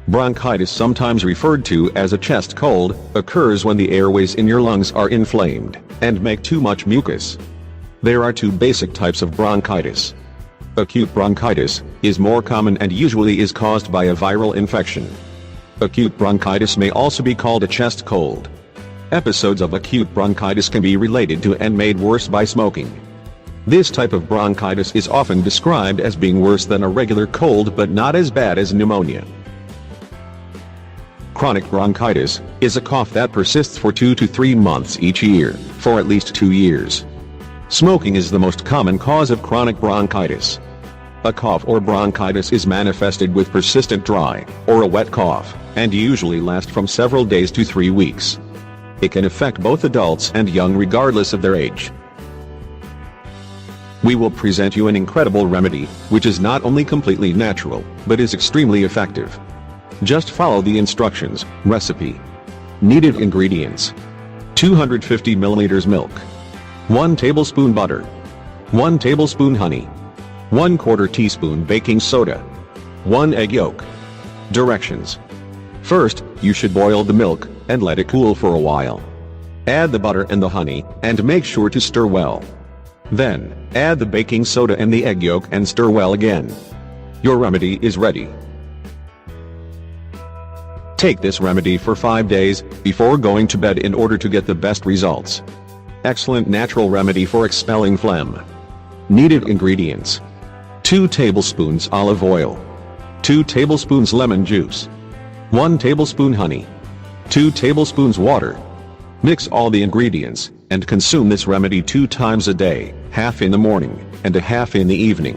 Bronchitis, sometimes referred to as a chest cold, occurs when the airways in your lungs are inflamed and make too much mucus. There are two basic types of bronchitis. Acute bronchitis is more common and usually is caused by a viral infection. Acute bronchitis may also be called a chest cold. Episodes of acute bronchitis can be related to and made worse by smoking. This type of bronchitis is often described as being worse than a regular cold but not as bad as pneumonia. Chronic bronchitis is a cough that persists for 2 to 3 months each year, for at least 2 years. Smoking is the most common cause of chronic bronchitis. A cough or bronchitis is manifested with persistent dry or a wet cough, and usually lasts from several days to 3 weeks. It can affect both adults and young regardless of their age. We will present you an incredible remedy, which is not only completely natural, but is extremely effective. Just follow the instructions. Recipe. Needed ingredients: 250 milliliters milk, 1 tablespoon butter, 1 tablespoon honey, 1/4 teaspoon baking soda, 1 egg yolk. Directions. First, you should boil the milk and let it cool for a while. Add the butter and the honey, and make sure to stir well. Then, add the baking soda and the egg yolk and stir well again. Your remedy is ready. Take this remedy for 5 days before going to bed in order to get the best results. Excellent natural remedy for expelling phlegm. Needed ingredients: 2 tablespoons olive oil, 2 tablespoons lemon juice, 1 tablespoon honey, 2 tablespoons water. Mix all the ingredients and consume this remedy 2 times a day, half in the morning and a half in the evening.